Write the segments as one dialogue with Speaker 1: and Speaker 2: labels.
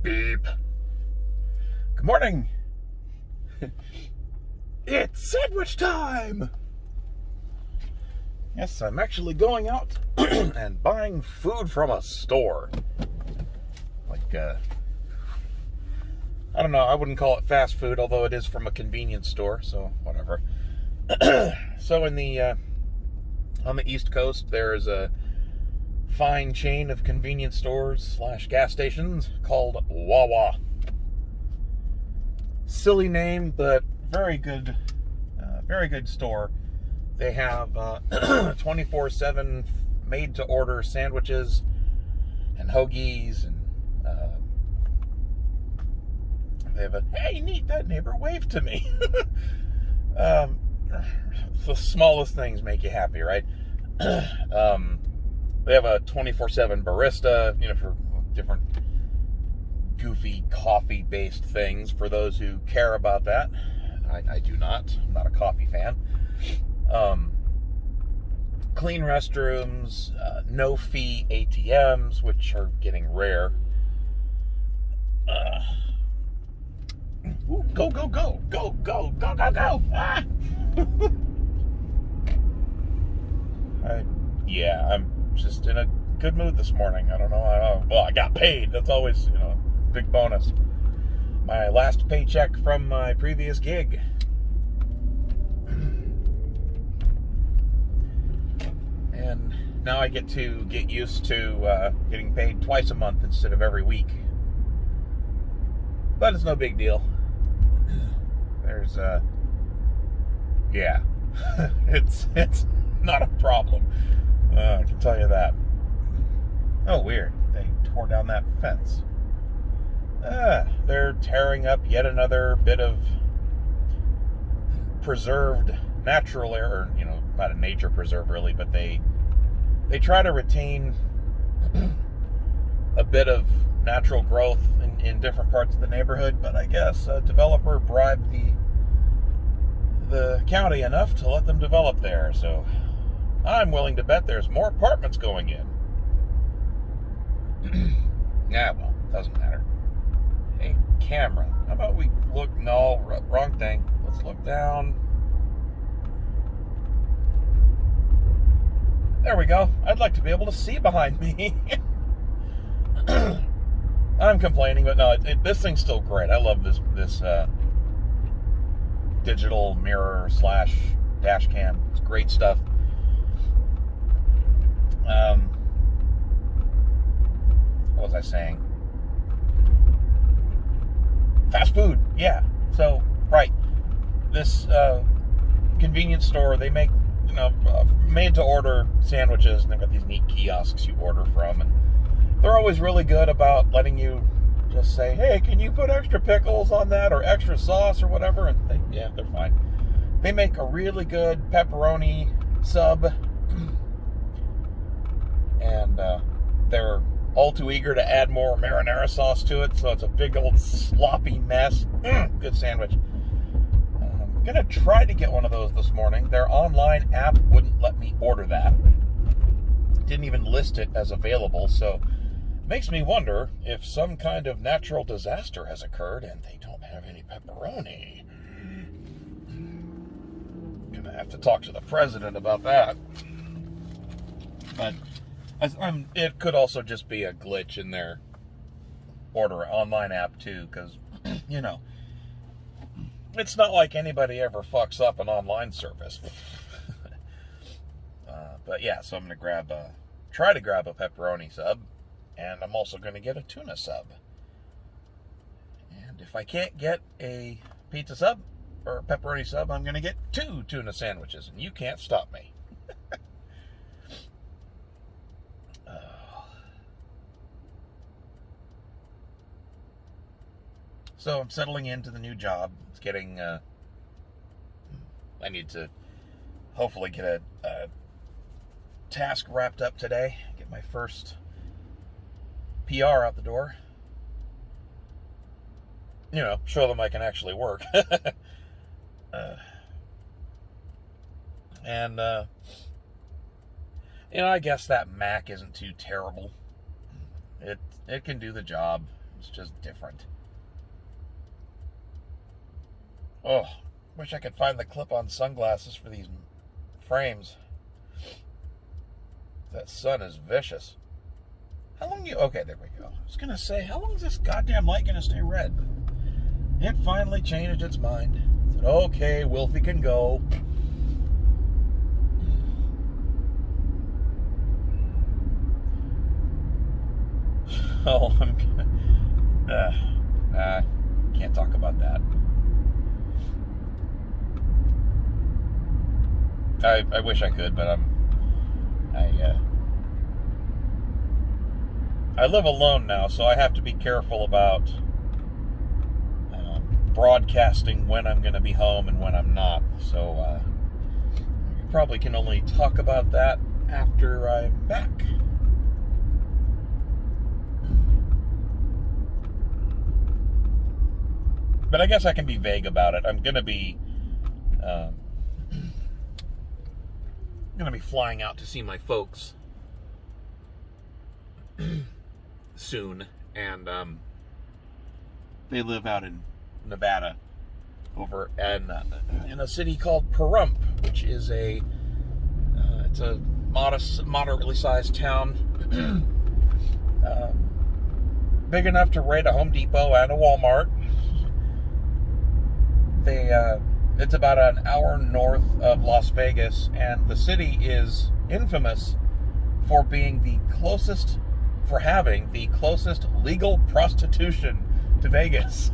Speaker 1: Beep. Good morning. It's sandwich time. Yes, I'm actually going out and buying food from a store. Like, I don't know, I wouldn't call it fast food, although it is from a convenience store, so whatever. So in the, on the East Coast, there's a fine chain of convenience stores / gas stations called Wawa. Silly name, but very good store. They have 24/7 made-to-order sandwiches and hoagies, and they have a, hey, neat, that neighbor waved to me. The smallest things make you happy, right? They have a 24/7 barista, for different goofy coffee-based things for those who care about that. I do not. I'm not a coffee fan. Clean restrooms, no-fee ATMs, which are getting rare. Go, go, go, go, go, go, go, go! Ah! I'm just in a good mood this morning. I don't know. Well, I got paid. That's always, a big bonus. My last paycheck from my previous gig. And now I get used to getting paid twice a month instead of every week. But it's no big deal. There's it's not a problem. I can tell you that. Oh, weird. They tore down that fence. They're tearing up yet another bit of preserved natural area, or, not a nature preserve really, but they try to retain a bit of natural growth in different parts of the neighborhood, but I guess a developer bribed the county enough to let them develop there, so I'm willing to bet there's more apartments going in. Yeah, well, doesn't matter. Hey, camera, how about we look, no, wrong thing. Let's look down. There we go. I'd like to be able to see behind me. I'm complaining, but no, this thing's still great. I love this digital mirror / dash cam. It's great stuff. What was I saying? Fast food, yeah. So, right. This convenience store, they make, made-to-order sandwiches, and they've got these neat kiosks you order from, and they're always really good about letting you just say, hey, can you put extra pickles on that, or extra sauce, or whatever, and they're fine. They make a really good pepperoni sub, and they're all too eager to add more marinara sauce to it, so it's a big old sloppy mess. Good sandwich. I'm gonna try to get one of those this morning. Their online app wouldn't let me order that. Didn't even list it as available, so it makes me wonder if some kind of natural disaster has occurred and they don't have any pepperoni. Gonna have to talk to the president about that. But it could also just be a glitch in their online app too, because it's not like anybody ever fucks up an online service. But yeah, so I'm gonna try to grab a pepperoni sub, and I'm also gonna get a tuna sub. And if I can't get a pizza sub or a pepperoni sub, I'm gonna get 2 tuna sandwiches, and you can't stop me. So I'm settling into the new job. It's getting, I need to hopefully get a task wrapped up today. Get my first PR out the door. Show them I can actually work. And, I guess that Mac isn't too terrible. It can do the job. It's just different. Oh, wish I could find the clip-on sunglasses for these frames. That sun is vicious. How long okay, there we go. I was going to say, how long is this goddamn light going to stay red? It finally changed its mind. It said, okay, Wolfie can go. Oh, I'm gonna... can't talk about that. I wish I could, but I live alone now, so I have to be careful about broadcasting when I'm going to be home and when I'm not. So we probably can only talk about that after I'm back. But I guess I can be vague about it. I'm going to be flying out to see my folks soon, and they live out in Nevada, over in a city called Pahrump, which is it's a moderately sized town, big enough to rate a Home Depot and a Walmart. It's about an hour north of Las Vegas, and the city is infamous for having the closest legal prostitution to Vegas.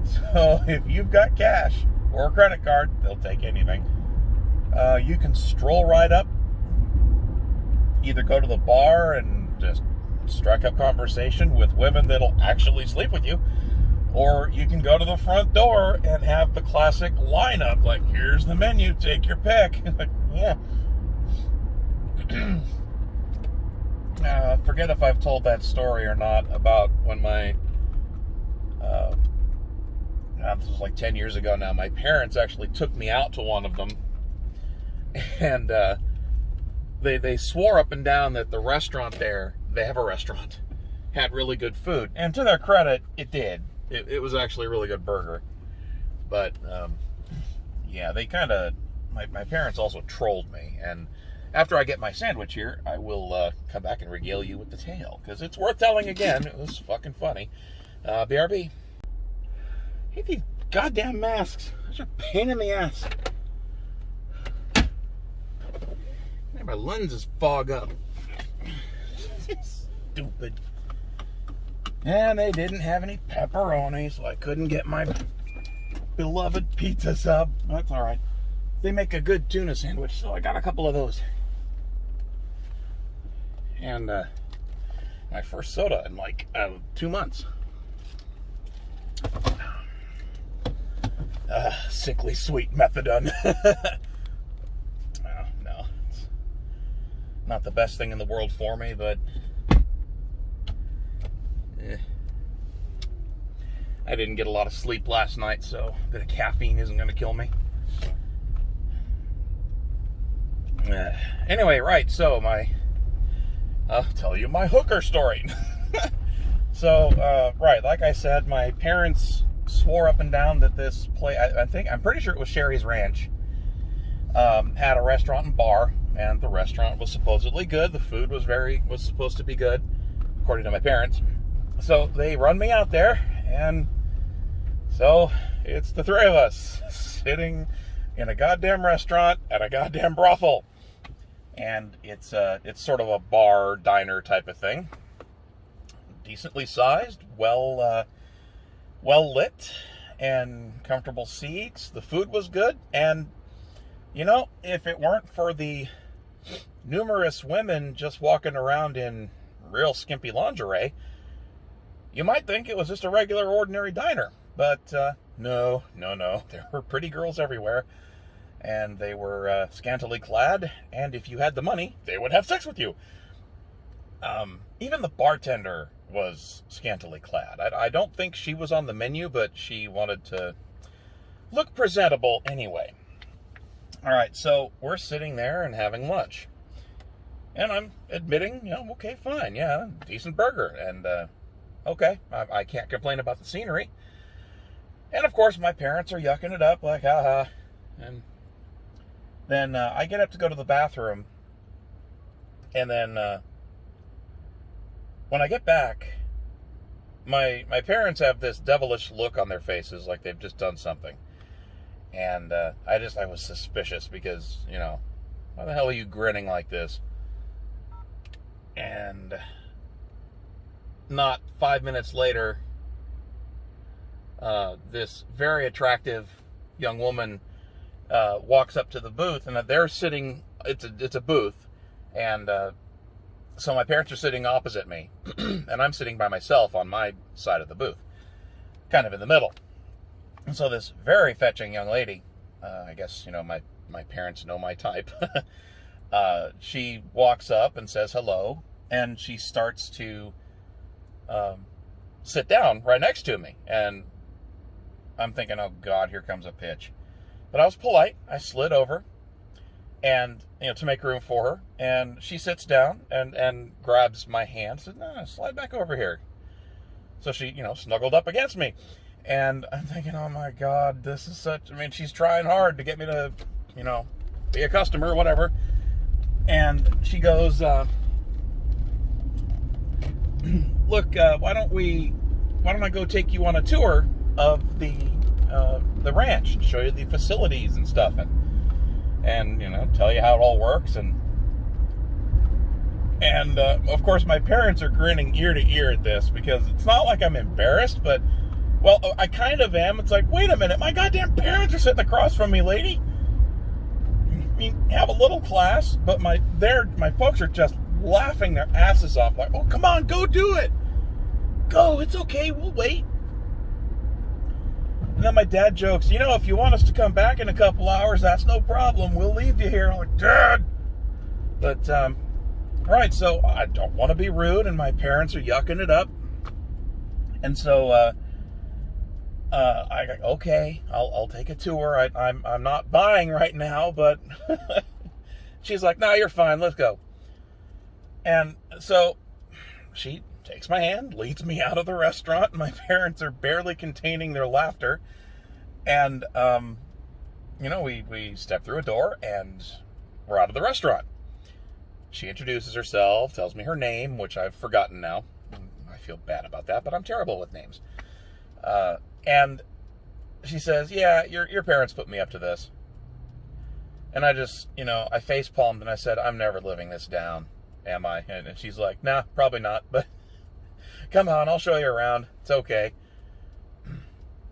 Speaker 1: So if you've got cash or a credit card, they'll take anything. You can stroll right up, either go to the bar and just strike up conversation with women that'll actually sleep with you, or you can go to the front door and have the classic lineup, like, here's the menu, take your pick. Like, yeah. Forget if I've told that story or not about when this was like 10 years ago now, my parents actually took me out to one of them, and they swore up and down that the restaurant there, they have a restaurant, had really good food. And to their credit, it did. It was actually a really good burger. But, yeah, they kind of... My parents also trolled me. And after I get my sandwich here, I will come back and regale you with the tale, because it's worth telling again. It was fucking funny. BRB. Hey, these goddamn masks. Such a pain in the ass. My lenses fog up. Stupid. And they didn't have any pepperoni, so I couldn't get my beloved pizza sub. That's all right. They make a good tuna sandwich, so I got a couple of those. And my first soda in like 2 months. Sickly sweet methadone. No, it's not the best thing in the world for me, but I didn't get a lot of sleep last night, so a bit of caffeine isn't going to kill me. Anyway, right, so I'll tell you my hooker story. So, right, like I said, my parents swore up and down that this place, I'm pretty sure it was Sherry's Ranch, had a restaurant and bar, and the restaurant was supposedly good. The food was supposed to be good, according to my parents. So they run me out there, and so it's the three of us sitting in a goddamn restaurant at a goddamn brothel. And it's sort of a bar, diner type of thing. Decently sized, well lit, and comfortable seats. The food was good, and you know, if it weren't for the numerous women just walking around in real skimpy lingerie, you might think it was just a regular, ordinary diner. But no. There were pretty girls everywhere, and they were scantily clad, and if you had the money, they would have sex with you. Even the bartender was scantily clad. I don't think she was on the menu, but she wanted to look presentable anyway. All right, so we're sitting there and having lunch. And I'm admitting, okay, fine, yeah, decent burger. And, okay, I can't complain about the scenery. And of course, my parents are yucking it up like, haha. And then I get up to go to the bathroom. And then when I get back, my parents have this devilish look on their faces like they've just done something. And I was suspicious because, why the hell are you grinning like this? And not 5 minutes later, this very attractive young woman walks up to the booth, and they're sitting. It's a booth, and so my parents are sitting opposite me, and I'm sitting by myself on my side of the booth, kind of in the middle. And so this very fetching young lady, I guess my parents know my type. She walks up and says hello, and she starts to sit down right next to me, and I'm thinking, oh God, here comes a pitch. But I was polite. I slid over, and to make room for her, and she sits down and grabs my hand, says, "No, slide back over here." So she snuggled up against me, and I'm thinking, oh my God, this is she's trying hard to get me to be a customer, whatever. And she goes, look, why don't I go take you on a tour of the ranch and show you the facilities and stuff, and tell you how it all works, and of course my parents are grinning ear to ear at this, because it's not like I'm embarrassed, but well, I kind of am. It's like, wait a minute, my goddamn parents are sitting across from me, lady. I mean, have a little class, but my folks are just laughing their asses off, like, oh, come on, go do it. Go, it's okay, we'll wait. And then my dad jokes, if you want us to come back in a couple hours, that's no problem. We'll leave you here. I'm like, Dad. But, all right, so I don't want to be rude, and my parents are yucking it up. And so, I go, okay, I'll take a tour. I'm not buying right now, but she's like, no, you're fine. Let's go. And so she takes my hand, leads me out of the restaurant. My parents are barely containing their laughter. And, we step through a door, and we're out of the restaurant. She introduces herself, tells me her name, which I've forgotten now. I feel bad about that, but I'm terrible with names. And she says, yeah, your parents put me up to this. And I just, I face palmed and I said, I'm never living this down, am I? And she's like, nah, probably not, but come on, I'll show you around. It's okay.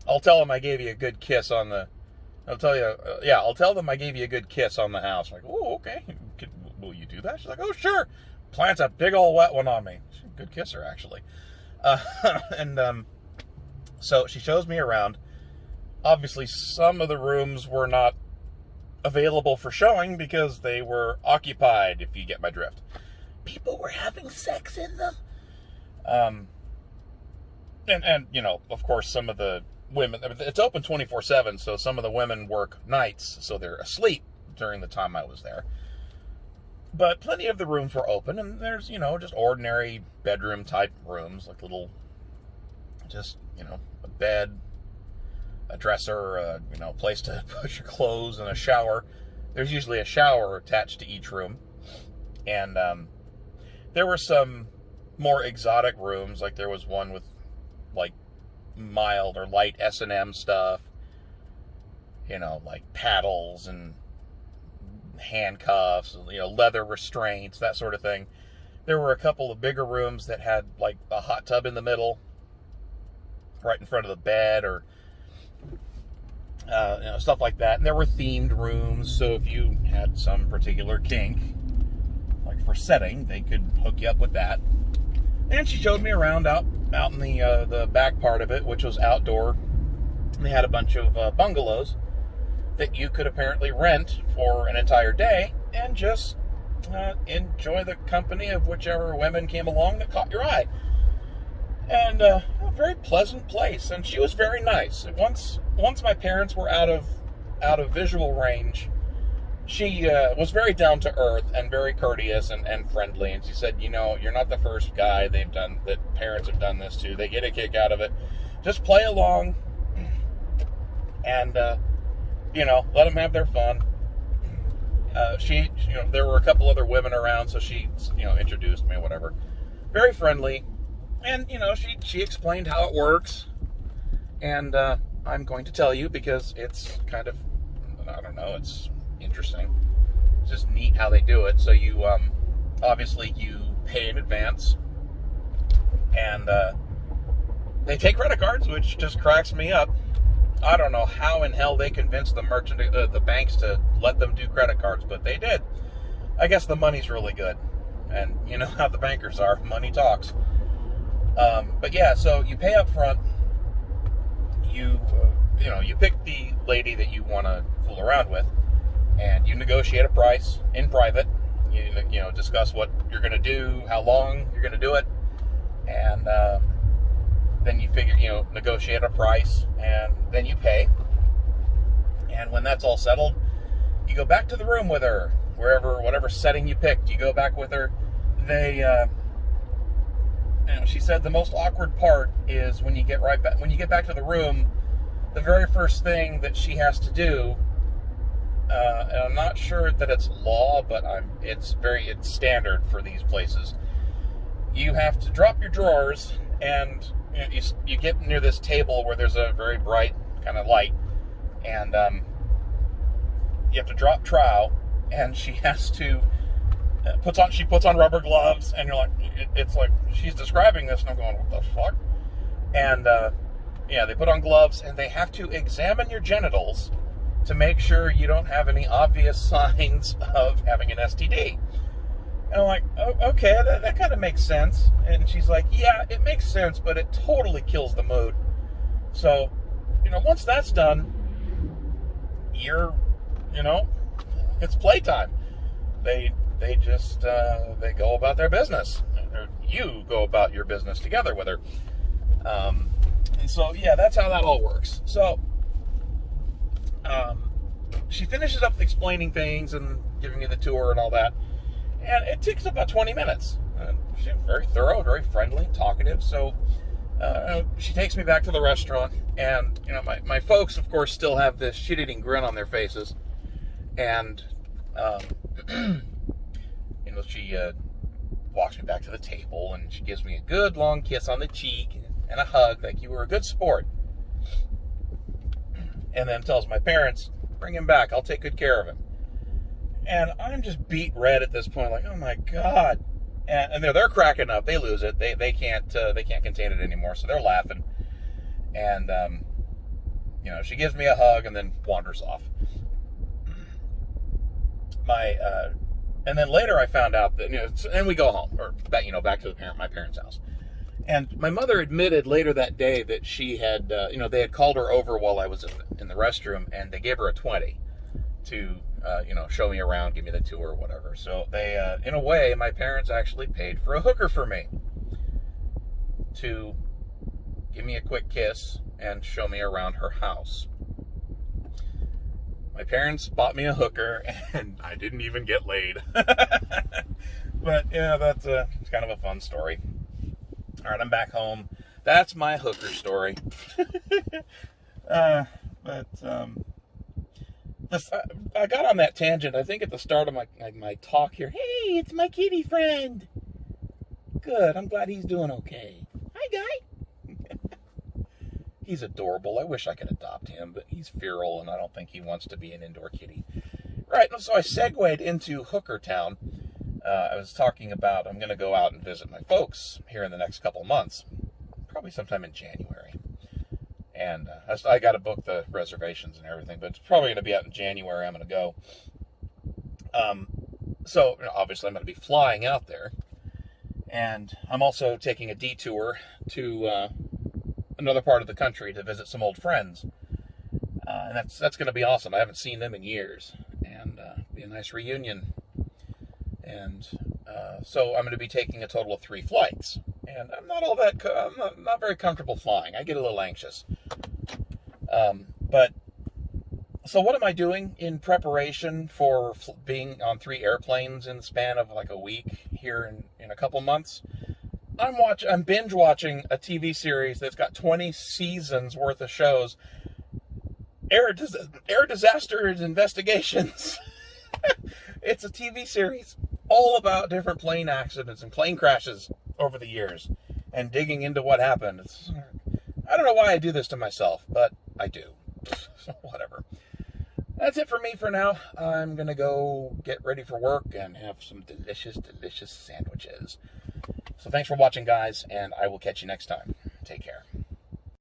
Speaker 1: I'll tell them I gave you a good kiss on the, I'll tell them I gave you a good kiss on the house. I'm like, oh, okay. Will you do that? She's like, oh, sure. Plants a big old wet one on me. She's a good kisser, actually. So she shows me around. Obviously, some of the rooms were not available for showing because they were occupied, if you get my drift. People were having sex in them. And of course, some of the women, it's open 24/7, so some of the women work nights, so they're asleep during the time I was there. But plenty of the rooms were open, and there's, just ordinary bedroom-type rooms, like little, just, a bed, a dresser, a place to put your clothes, and a shower. There's usually a shower attached to each room. And there were some more exotic rooms, like there was one with, like, mild or light S&M stuff, like paddles and handcuffs, leather restraints, that sort of thing. There were a couple of bigger rooms that had, like, a hot tub in the middle, right in front of the bed, or stuff like that. And there were themed rooms, so if you had some particular kink, like for setting, they could hook you up with that. And she showed me around out in the back part of it, which was outdoor. And they had a bunch of bungalows that you could apparently rent for an entire day and just enjoy the company of whichever women came along that caught your eye. And a very pleasant place, and she was very nice. Once my parents were out of visual range, she was very down to earth and very courteous and friendly. And she said, you're not the first guy that parents have done this to. They get a kick out of it. Just play along and, let them have their fun. There were a couple other women around, so she, introduced me, whatever. Very friendly. And, she explained how it works. And I'm going to tell you because it's kind of, I don't know, it's interesting. It's just neat how they do it. So you, obviously you pay in advance. And they take credit cards, which just cracks me up. I don't know how in hell they convinced the banks to let them do credit cards, but they did. I guess the money's really good. And you know how the bankers are. Money talks. But yeah, so you pay up front. You pick the lady that you want to fool around with, and you negotiate a price in private. You discuss what you're going to do, how long you're going to do it, and then you negotiate a price, and then you pay. And when that's all settled, you go back to the room with her, whatever setting you picked. You go back with her. She said the most awkward part is when you get back to the room, the very first thing that she has to do, and I'm not sure that it's law, but it's standard for these places. You have to drop your drawers, and you get near this table where there's a very bright kind of light, and you have to drop trowel, and she has to she puts on rubber gloves, and you're like, it's like she's describing this, and I'm going, what the fuck? And they put on gloves, and they have to examine your genitals to make sure you don't have any obvious signs of having an STD. And I'm like, oh, okay, that kind of makes sense. And she's like, yeah, it makes sense, but it totally kills the mood. So, once that's done, it's playtime. They just, they go about their business. Or you go about your business together with her. And so, yeah, that's how that all works. So, she finishes up explaining things and giving me the tour and all that. And it takes about 20 minutes. She's very thorough, very friendly, talkative. So, she takes me back to the restaurant. And, my folks, of course, still have this shit-eating grin on their faces. And, she walks me back to the table, and she gives me a good long kiss on the cheek and a hug, like you were a good sport. And then tells my parents, bring him back, I'll take good care of him. And I'm just beat red at this point, like, oh my God. And they're cracking up. They lose it. They can't contain it anymore, so they're laughing. And she gives me a hug and then wanders off. And then later I found out that, and we go home, or back to my parents' house. And my mother admitted later that day that she had, they had called her over while I was in the restroom, and they gave her a 20 to, show me around, give me the tour, whatever. So they, in a way, my parents actually paid for a hooker for me to give me a quick kiss and show me around her house. My parents bought me a hooker, and I didn't even get laid. But, yeah, that's it's kind of a fun story. All right, I'm back home. That's my hooker story. I got on that tangent, I think, at the start of my talk here. Hey, it's my kitty friend. Good, I'm glad he's doing okay. Hi, guy. He's adorable. I wish I could adopt him, but he's feral, and I don't think he wants to be an indoor kitty. Right, so I segued into Hooker Town. I was talking about I'm going to go out and visit my folks here in the next couple months, probably sometime in January. And I got to book the reservations and everything, but it's probably going to be out in January. I'm going to go. So obviously I'm going to be flying out there, and I'm also taking a detour to another part of the country to visit some old friends, and that's going to be awesome. I haven't seen them in years, and be a nice reunion. And so I'm going to be taking a total of 3 flights, and I'm not very comfortable flying. I get a little anxious. But So what am I doing in preparation for being on 3 airplanes in the span of like a week here in a couple months? I'm binge watching a TV series that's got 20 seasons worth of shows. Air Disaster Investigations. It's a TV series all about different plane accidents and plane crashes over the years and digging into what happened. I don't know why I do this to myself, but I do. So whatever. That's it for me for now. I'm going to go get ready for work and have some delicious, delicious sandwiches. So thanks for watching, guys, and I will catch you next time. Take care.